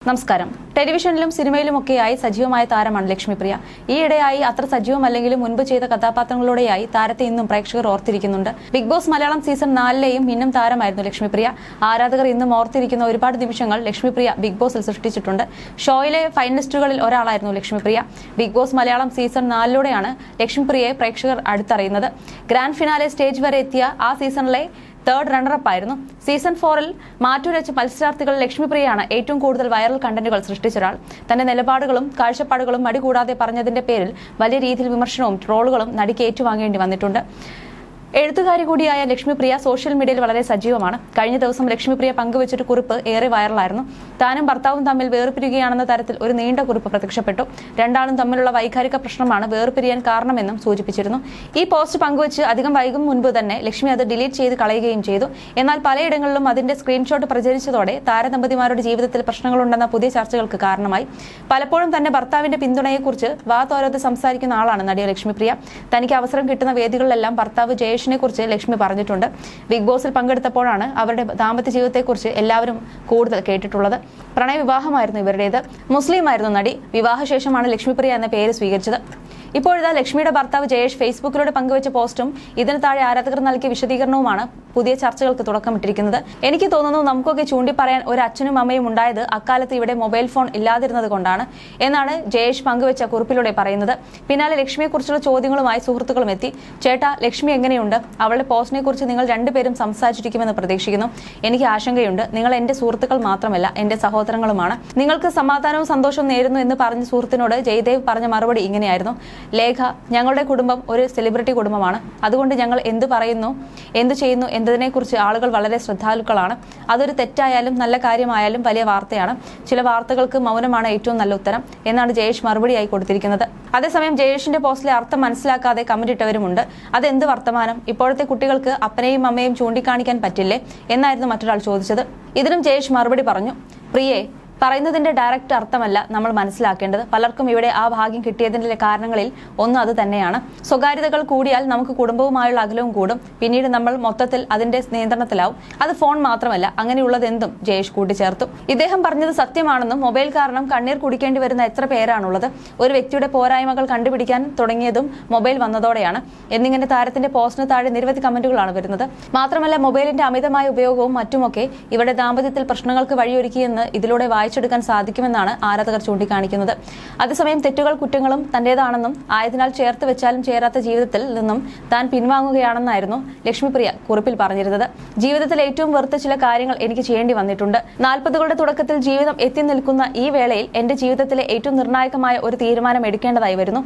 നമസ്കാരം. ടെലിവിഷനിലും സിനിമയിലുമൊക്കെയായി സജീവമായ താരമാണ് ലക്ഷ്മിപ്രിയ. ഈയിടെയായി അത്ര സജീവമല്ലെങ്കിലും മുൻപ് ചെയ്ത കഥാപാത്രങ്ങളോടെയായി താരത്തെ ഇന്നും പ്രേക്ഷകർ ഓർത്തിരിക്കുന്നുണ്ട്. ബിഗ് ബോസ് മലയാളം സീസൺ 4ലെയും മിന്നും താരമായിരുന്നു ലക്ഷ്മിപ്രിയ. ആരാധകർ ഇന്നും ഓർത്തിരിക്കുന്ന ഒരുപാട് നിമിഷങ്ങൾ ലക്ഷ്മിപ്രിയ ബിഗ് ബോസിൽ സൃഷ്ടിച്ചിട്ടുണ്ട്. ഷോയിലെ ഫൈനലിസ്റ്റുകളിൽ ഒരാളായിരുന്നു Lakshmipriya. Big Boss Malayalam season 4ലൂടെയാണ് ലക്ഷ്മിപ്രിയയെ പ്രേക്ഷകർ അടുത്തറിയുന്നത്. ഗ്രാൻഡ് ഫിനാലെ സ്റ്റേജ് വരെ എത്തിയ ആ സീസണിലെ തേർഡ് റണ്ണറപ്പ് ആയിരുന്നു. സീസൺ 4ൽ മാറ്റുരച്ച മത്സരാർത്ഥികൾ ലക്ഷ്മിപ്രിയയാണ് ഏറ്റവും കൂടുതൽ വൈറൽ കണ്ടന്റുകൾ സൃഷ്ടിച്ച ഒരാൾ. തന്റെ നിലപാടുകളും കാഴ്ചപ്പാടുകളും മടികൂടാതെ പറഞ്ഞതിന്റെ പേരിൽ വലിയ രീതിയിൽ വിമർശനവും ട്രോളുകളും നടിക്ക് ഏറ്റുവാങ്ങേണ്ടി വന്നിട്ടുണ്ട്. എഴുത്തുകാരി കൂടിയായ ലക്ഷ്മിപ്രിയ സോഷ്യൽ മീഡിയയിൽ വളരെ സജീവമാണ്. കഴിഞ്ഞ ദിവസം ലക്ഷ്മിപ്രിയ പങ്കുവച്ചൊരു കുറിപ്പ് ഏറെ വൈറലായിരുന്നു. താനും ഭർത്താവും തമ്മിൽ വേർപിരിയുകയാണെന്ന തരത്തിൽ ഒരു നീണ്ട കുറിപ്പ് പ്രത്യക്ഷപ്പെട്ടു. രണ്ടാളും തമ്മിലുള്ള വൈകാരിക പ്രശ്നമാണ് വേർപിരിയാൻ കാരണമെന്നും സൂചിപ്പിച്ചിരുന്നു. ഈ പോസ്റ്റ് പങ്കുവച്ച് അധികം വൈകും മുൻപ് തന്നെ ലക്ഷ്മി അത് ഡിലീറ്റ് ചെയ്ത് കളയുകയും ചെയ്തു. എന്നാൽ പലയിടങ്ങളിലും അതിന്റെ സ്ക്രീൻഷോട്ട് പ്രചരിച്ചതോടെ താരദമ്പതിമാരുടെ ജീവിതത്തിൽ പ്രശ്നങ്ങളുണ്ടെന്ന പുതിയ ചർച്ചകൾക്ക് കാരണമായി. പലപ്പോഴും തന്നെ ഭർത്താവിന്റെ പിന്തുണയെക്കുറിച്ച് വാതോരാതെ സംസാരിക്കുന്ന ആളാണ് നടി ലക്ഷ്മിപ്രിയ. തനിക്ക് അവസരം കിട്ടുന്ന വേദികളിലെല്ലാം ഭർത്താവ് ജയേഷിനെ കുറിച്ച് ലക്ഷ്മി പറഞ്ഞിട്ടുണ്ട്. ബിഗ് ബോസിൽ പങ്കെടുത്തപ്പോഴാണ് അവരുടെ ദാമ്പത്യ ജീവിതത്തെക്കുറിച്ച് എല്ലാവരും കൂടുതൽ കേട്ടിട്ടുള്ളത്. പ്രണയവിവാഹമായിരുന്നു ഇവരുടേത്. മുസ്ലിമായിരുന്നു നടി. വിവാഹശേഷമാണ് ലക്ഷ്മിപ്രിയ എന്ന പേര് സ്വീകരിച്ചത്. ഇപ്പോഴിതാ ലക്ഷ്മിയുടെ ഭർത്താവ് ജയേഷ് ഫേസ്ബുക്കിലൂടെ പങ്കുവച്ച പോസ്റ്റും ഇതിന് താഴെ ആരാധകർ നൽകിയ വിശദീകരണവുമാണ് പുതിയ ചർച്ചകൾക്ക് തുടക്കമിട്ടിരിക്കുന്നത്. എനിക്ക് തോന്നുന്നു നമുക്കൊക്കെ ചൂണ്ടിപ്പറയാൻ ഒരു അച്ഛനും അമ്മയും ഉണ്ടായത് അക്കാലത്ത് ഇവിടെ മൊബൈൽ ഫോൺ ഇല്ലാതിരുന്നത് കൊണ്ടാണ് എന്നാണ് ജയേഷ് പങ്കുവച്ച കുറിപ്പിലൂടെ പറയുന്നത്. പിന്നാലെ ലക്ഷ്മിയെക്കുറിച്ചുള്ള ചോദ്യങ്ങളുമായി സുഹൃത്തുക്കളും എത്തി. ചേട്ടാ, ലക്ഷ്മി എങ്ങനെയുണ്ട്? അവളുടെ പോസ്റ്റിനെ കുറിച്ച് നിങ്ങൾ രണ്ടുപേരും സംസാരിച്ചിരിക്കുമെന്ന് പ്രതീക്ഷിക്കുന്നു. എനിക്ക് ആശങ്കയുണ്ട്. നിങ്ങൾ എന്റെ സുഹൃത്തുക്കൾ മാത്രമല്ല, എന്റെ സഹോദരങ്ങളുമാണ്. നിങ്ങൾക്ക് സമാധാനവും സന്തോഷവും നേരുന്നു എന്ന് പറഞ്ഞ സുഹൃത്തിനോട് ജയദേവ് പറഞ്ഞ മറുപടി ഇങ്ങനെയായിരുന്നു: ലേഖ, ഞങ്ങളുടെ കുടുംബം ഒരു സെലിബ്രിറ്റി കുടുംബമാണ്. അതുകൊണ്ട് ഞങ്ങൾ എന്ത് പറയുന്നു, എന്ത് ചെയ്യുന്നു എന്നതിനെക്കുറിച്ച് ആളുകൾ വളരെ ശ്രദ്ധാലുക്കളാണ്. അതൊരു തെറ്റായാലും നല്ല കാര്യമായാലും വലിയ വാർത്തയാണ്. ചില വാർത്തകൾക്ക് മൗനമാണ് ഏറ്റവും നല്ല ഉത്തരം എന്നാണ് ജയേഷ് മറുപടിയായി കൊടുത്തിരിക്കുന്നത്. അതേസമയം ജയേഷിന്റെ പോസ്റ്റിലെ അർത്ഥം മനസ്സിലാക്കാതെ കമന്റ് ഇട്ടവരുമുണ്ട്. അതെന്ത് വർത്തമാനം? ഇപ്പോഴത്തെ കുട്ടികൾക്ക് അപ്പനെയും അമ്മയും ചൂണ്ടിക്കാണിക്കാൻ പറ്റില്ലേ എന്നായിരുന്നു മറ്റൊരാൾ ചോദിച്ചത്. ഇതിനും ജയേഷ് മറുപടി പറഞ്ഞു: പ്രിയേ, പറയുന്നതിന്റെ ഡയറക്റ്റ് അർത്ഥമല്ല നമ്മൾ മനസ്സിലാക്കേണ്ടത്. പലർക്കും ഇവിടെ ആ ഭാഗ്യം കിട്ടിയതിന്റെ കാരണങ്ങളിൽ ഒന്ന് അത് തന്നെയാണ്. സ്വകാര്യതകൾ കൂടിയാൽ നമുക്ക് കുടുംബവുമായുള്ള അകലവും കൂടും. പിന്നീട് നമ്മൾ മൊത്തത്തിൽ അതിന്റെ നിയന്ത്രണത്തിലാവും. അത് ഫോൺ മാത്രമല്ല, അങ്ങനെയുള്ളതെന്തും ജയേഷ് കൂട്ടിച്ചേർത്തു. ഇദ്ദേഹം പറഞ്ഞത് സത്യമാണെന്നും മൊബൈൽ കാരണം കണ്ണീർ കുടിക്കേണ്ടി വരുന്ന എത്ര പേരാണുള്ളത്. ഒരു വ്യക്തിയുടെ പോരായ്മകൾ കണ്ടുപിടിക്കാൻ തുടങ്ങിയതും മൊബൈൽ വന്നതോടെയാണ് എന്നിങ്ങനെ താരത്തിന്റെ പോസ്റ്റിന് താഴെ നിരവധി കമന്റുകളാണ് വരുന്നത്. മാത്രമല്ല, മൊബൈലിന്റെ അമിതമായ ഉപയോഗവും മറ്റുമൊക്കെ ഇവരുടെ ദാമ്പത്യത്തിൽ പ്രശ്നങ്ങൾക്ക് വഴിയൊരുക്കിയെന്ന് ഇതിലൂടെ വായിച്ചെടുക്കാൻ സാധിക്കുമെന്നാണ് ആരാധകർ ചൂണ്ടിക്കാണിക്കുന്നത്. അതേസമയം തെറ്റുകൾ കുറ്റങ്ങളും തന്റേതാണെന്നും ആയതിനാൽ ചേർത്ത് വെച്ചാലും ചേരാത്ത ജീവിതത്തിൽ നിന്നും താൻ പിൻവാങ്ങുകയാണെന്നായിരുന്നു ലക്ഷ്മിപ്രിയ കുറിപ്പിൽ പറഞ്ഞിരുന്നത്. ജീവിതത്തിൽ ഏറ്റവും വെറുത്ത ചില കാര്യങ്ങൾ എനിക്ക് ചെയ്യേണ്ടി വന്നിട്ടുണ്ട്. 40കളുടെ തുടക്കത്തിൽ ജീവിതം എത്തി നിൽക്കുന്ന ഈ വേളയിൽ എന്റെ ജീവിതത്തിലെ ഏറ്റവും നിർണായകമായ ഒരു തീരുമാനം എടുക്കേണ്ടതായി വരുന്നു.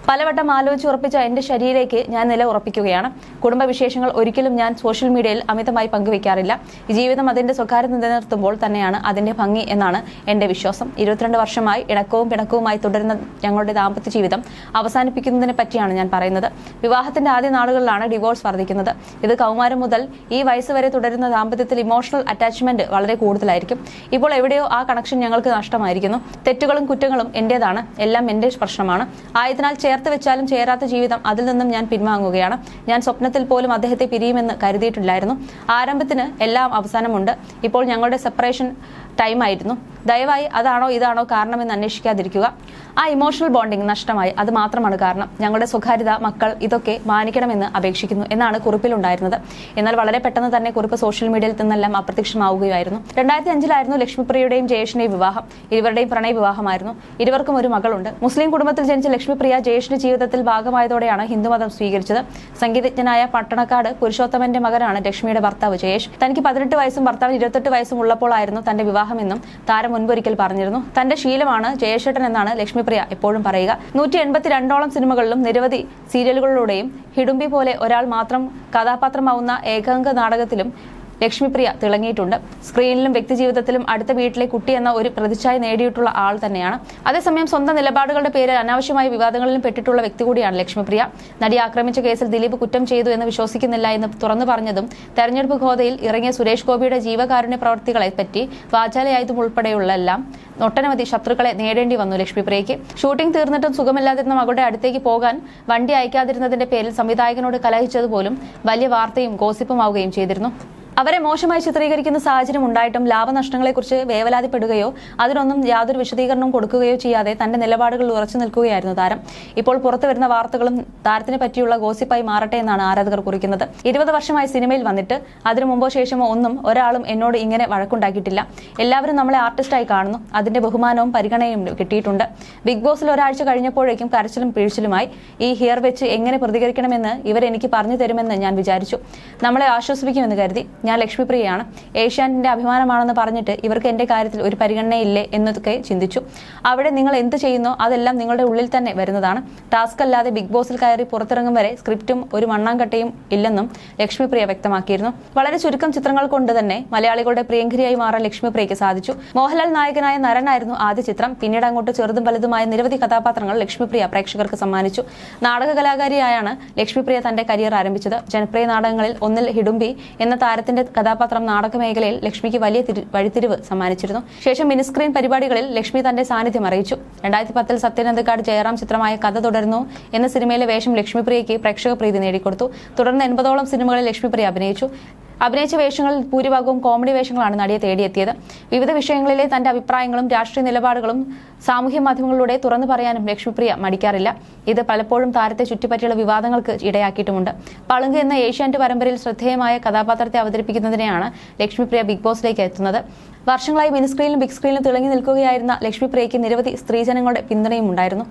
പലവട്ടം ആലോചിച്ച് ഉറപ്പിച്ച എന്റെ ശരീരയിലേക്ക് ഞാൻ നില ഉറപ്പിക്കുകയാണ്. കുടുംബവിശേഷങ്ങൾ ഒരിക്കലും ഞാൻ സോഷ്യൽ മീഡിയയിൽ അമിതമായി പങ്കുവയ്ക്കാറില്ല. ജീവിതം അതിന്റെ സ്വകാര്യത നിലനിർത്തുമ്പോൾ തന്നെയാണ് അതിന്റെ ഭംഗി എന്നാണ് എന്റെ വിശ്വാസം. 22 വർഷമായി ഇണക്കവും പിണക്കവുമായി തുടരുന്ന ഞങ്ങളുടെ ദാമ്പത്യ ജീവിതം അവസാനിപ്പിക്കുന്നതിനെ പറ്റിയാണ് ഞാൻ പറയുന്നത്. വിവാഹത്തിന്റെ ആദ്യ നാളുകളിലാണ് ഡിവോഴ്സ് വർദ്ധിക്കുന്നത്. ഇത് കൗമാരം മുതൽ ഈ വയസ്സ് വരെ തുടരുന്ന ദാമ്പത്യത്തിൽ ഇമോഷണൽ അറ്റാച്ച്മെന്റ് വളരെ കൂടുതലായിരിക്കും. ഇപ്പോൾ എവിടെയോ ആ കണക്ഷൻ ഞങ്ങൾക്ക് നഷ്ടമായിരിക്കുന്നു. തെറ്റുകളും കുറ്റങ്ങളും എന്റേതാണ്. എല്ലാം എന്റെ പ്രശ്നമാണ്. ആയതിനാൽ ചേർത്ത് വെച്ചാലും ചേരാത്ത ജീവിതം, അതിൽ നിന്നും ഞാൻ പിൻവാങ്ങുകയാണ്. ഞാൻ സ്വപ്നത്തിൽ പോലും അദ്ദേഹത്തെ പിരിയുമെന്ന് കരുതിയിട്ടില്ലായിരുന്നു. ആരംഭത്തിന് എല്ലാം അവസാനമുണ്ട്. ഇപ്പോൾ ഞങ്ങളുടെ സെപ്പറേഷൻ ടൈമായിരുന്നു. ദയവായി അതാണോ ഇതാണോ കാരണമെന്ന് അന്വേഷിക്കാതിരിക്കുക. ആ ഇമോഷണൽ ബോണ്ടിങ് നഷ്ടമായി, അത് മാത്രമാണ് കാരണം. ഞങ്ങളുടെ സ്വകാര്യത, മക്കൾ, ഇതൊക്കെ മാനിക്കണമെന്ന് അപേക്ഷിക്കുന്നു എന്നാണ് കുറിപ്പിലുണ്ടായിരുന്നത്. എന്നാൽ വളരെ പെട്ടെന്ന് തന്നെ കുറിപ്പ് സോഷ്യൽ മീഡിയയിൽ നിന്നെല്ലാം അപ്രത്യക്ഷമാവുകയായിരുന്നു. 2005-ലായിരുന്നു ലക്ഷ്മിപ്രിയയുടെയും ജയേഷിന്റെയും വിവാഹം. ഇരുവരുടെയും പ്രണയ വിവാഹമായിരുന്നു. ഇരുവർക്കും ഒരു മകളുണ്ട്. മുസ്ലിം കുടുംബത്തിൽ ജനിച്ച ലക്ഷ്മിപ്രിയ ജയേഷിന്റെ ജീവിതത്തിൽ ഭാഗമായതോടെയാണ് ഹിന്ദുമതം സ്വീകരിച്ചത്. സംഗീതജ്ഞനായ പട്ടണക്കാട് പുരുഷോത്തമന്റെ മകനാണ് ലക്ഷ്മിയുടെ ഭർത്താവ് ജയേഷ്. തനിക്ക് 18 വയസ്സും ഭർത്താവിന് 28 വയസ്സും ഉള്ളപ്പോഴായിരുന്നു തന്റെ വിവാഹമെന്നും താരം മുൻപൊരിക്കൽ പറഞ്ഞിരുന്നു. തന്റെ ശീലമാണ് ജയേഷേട്ടൻ എന്നാണ് ലക്ഷ്മിപ്രിയ എപ്പോഴും പറയുക. 182ഓളം സിനിമകളിലും നിരവധി സീരിയലുകളിലൂടെയും ഹിഡുംബി പോലെ ഒരാൾ മാത്രം കഥാപാത്രമാവുന്ന ഏകാംഗ നാടകത്തിലും ലക്ഷ്മിപ്രിയ തിളങ്ങിയിട്ടുണ്ട്. സ്ക്രീനിലും വ്യക്തിജീവിതത്തിലും അടുത്ത വീട്ടിലെ കുട്ടി എന്ന ഒരു പ്രതിച്ഛായ നേടിയിട്ടുള്ള ആൾ തന്നെയാണ്. അതേസമയം സ്വന്തം നിലപാടുകളുടെ പേരിൽ അനാവശ്യമായ വിവാദങ്ങളിലും പെട്ടിട്ടുള്ള വ്യക്തി കൂടിയാണ് ലക്ഷ്മിപ്രിയ. നടി ആക്രമിച്ച കേസിൽ ദിലീപ് കുറ്റം ചെയ്തു എന്ന് വിശ്വസിക്കുന്നില്ല എന്ന് തുറന്നു പറഞ്ഞതും തെരഞ്ഞെടുപ്പ് ഗോതയിൽ ഇറങ്ങിയ സുരേഷ് ഗോപിയുടെ ജീവകാരുണ്യ പ്രവർത്തികളെ പറ്റി വാചാലയായതും ഉൾപ്പെടെയുള്ള എല്ലാം ഒട്ടനവധി ശത്രുക്കളെ നേടേണ്ടി വന്നു ലക്ഷ്മിപ്രിയയ്ക്ക്. ഷൂട്ടിംഗ് തീർന്നിട്ടും സുഖമില്ലാതിരുന്ന മകളുടെ അടുത്തേക്ക് പോകാൻ വണ്ടി അയക്കാതിരുന്നതിന്റെ പേരിൽ സംവിധായകനോട് കലഹിച്ചതുപോലും വലിയ വാർത്തയും ഗോസിപ്പുമാവുകയും ചെയ്തിരുന്നു. അവരെ മോശമായി ചിത്രീകരിക്കുന്ന സാഹചര്യം ഉണ്ടായിട്ടും ലാഭനഷ്ടങ്ങളെക്കുറിച്ച് വേവലാതിപ്പെടുകയോ അതിനൊന്നും യാതൊരു വിശദീകരണവും കൊടുക്കുകയോ ചെയ്യാതെ തന്റെ നിലപാടുകളിൽ ഉറച്ചു നിൽക്കുകയായിരുന്നു താരം. ഇപ്പോൾ പുറത്തുവരുന്ന വാർത്തകളും താരത്തിനെ പറ്റിയുള്ള ഗോസിപ്പായി മാറട്ടെ എന്നാണ് ആരാധകർ കുറിക്കുന്നത്. 20 വർഷമായി സിനിമയിൽ വന്നിട്ട് അതിനു മുമ്പോ ശേഷമോ ഒരാളും എന്നോട് ഇങ്ങനെ വഴക്കുണ്ടാക്കിയിട്ടില്ല. എല്ലാവരും നമ്മളെ ആർട്ടിസ്റ്റായി കാണുന്നു. അതിന്റെ ബഹുമാനവും പരിഗണനയും കിട്ടിയിട്ടുണ്ട്. ബിഗ് ബോസിൽ ഒരാഴ്ച കഴിഞ്ഞപ്പോഴേക്കും കരച്ചിലും പിഴിച്ചിലുമായി. ഈ ഹിയർ വെച്ച് എങ്ങനെ പ്രതികരിക്കണമെന്ന് ഇവരെനിക്ക് പറഞ്ഞു തരുമെന്ന് ഞാൻ വിചാരിച്ചു. നമ്മളെ ആശ്വസിപ്പിക്കുമെന്ന് കരുതി. ഞാൻ ലക്ഷ്മിപ്രിയയാണ്. ഏഷ്യാനെറ്റിന്റെ അഭിമാനമാണെന്ന് പറഞ്ഞിട്ട് ഇവർക്ക് എന്റെ കാര്യത്തിൽ ഒരു പരിഗണനയില്ലേ എന്നതൊക്കെ ചിന്തിച്ചു. അവിടെ നിങ്ങൾ എന്ത് ചെയ്യുന്നോ അതെല്ലാം നിങ്ങളുടെ ഉള്ളിൽ തന്നെ വരുന്നതാണ്. ടാസ്ക് അല്ലാതെ ബിഗ് ബോസിൽ കയറി പുറത്തിറങ്ങും വരെ സ്ക്രിപ്റ്റും ഒരു മണ്ണാങ്കട്ടയും ഇല്ലെന്നും ലക്ഷ്മിപ്രിയ വ്യക്തമാക്കിയിരുന്നു. വളരെ ചുരുക്കം ചിത്രങ്ങൾ കൊണ്ട് തന്നെ മലയാളികളുടെ പ്രിയങ്കരിയായി മാറാൻ ലക്ഷ്മിപ്രിയയ്ക്ക് സാധിച്ചു. മോഹൻലാൽ നായകനായ നരനായിരുന്നു ആദ്യ ചിത്രം. പിന്നീട് അങ്ങോട്ട് ചെറുതും വലുതുമായ നിരവധി കഥാപാത്രങ്ങൾ ലക്ഷ്മിപ്രിയ പ്രേക്ഷകർക്ക് സമ്മാനിച്ചു. നാടക കലാകാരിയായാണ് ലക്ഷ്മിപ്രിയ തന്റെ കരിയർ ആരംഭിച്ചത്. ജനപ്രിയ നാടകങ്ങളിൽ ഒന്നിൽ ഹിഡുംബി എന്ന താരത്തിന്റെ കഥാപാത്രം നാടക മേഖലയിൽ ലക്ഷ്മിക്ക് വലിയ വഴിത്തിരിവ് സമ്മാനിച്ചിരുന്നു. ശേഷം മിനിസ്ക്രീൻ പരിപാടികളിൽ ലക്ഷ്മി തന്റെ സാന്നിധ്യം അറിയിച്ചു. 2010 സത്യനന്ദിക്കാട് ജയറാം ചിത്രമായ കഥ തുടരുന്നു എന്ന സിനിമയിലെ വേഷം ലക്ഷ്മിപ്രിയയ്ക്ക് പ്രേക്ഷക പ്രീതി നേടിക്കൊടുത്തു. തുടർന്ന് 80ഓളം സിനിമകളിൽ ലക്ഷ്മിപ്രിയ അഭിനയിച്ച വേഷങ്ങളിൽ ഭൂരിഭാഗവും കോമഡി വേഷങ്ങളാണ് നടിയെ തേടിയെത്തിയത്. വിവിധ വിഷയങ്ങളിലെ തന്റെ അഭിപ്രായങ്ങളും രാഷ്ട്രീയ നിലപാടുകളും സാമൂഹ്യ മാധ്യമങ്ങളിലൂടെ തുറന്നു പറയാനും ലക്ഷ്മിപ്രിയ മടിക്കാറില്ല. ഇത് പലപ്പോഴും താരത്തെ ചുറ്റിപ്പറ്റിയുള്ള വിവാദങ്ങൾക്ക് ഇടയാക്കിയിട്ടുമുണ്ട്. പളുങ്ക് എന്ന ഏഷ്യാനെറ്റ് പരമ്പരയിൽ ശ്രദ്ധേയമായ കഥാപാത്രത്തെ അവതരിപ്പിക്കുന്നതിനെയാണ് ലക്ഷ്മിപ്രിയ ബിഗ് ബോസിലേക്ക് എത്തുന്നത്. വർഷങ്ങളായി മിനിസ്ക്രീനിലും ബിഗ് സ്ക്രീനിലും തിളങ്ങി നിൽക്കുകയായിരുന്ന ലക്ഷ്മിപ്രിയയ്ക്ക് നിരവധി സ്ത്രീജനങ്ങളുടെ പിന്തുണയും ഉണ്ടായിരുന്നു.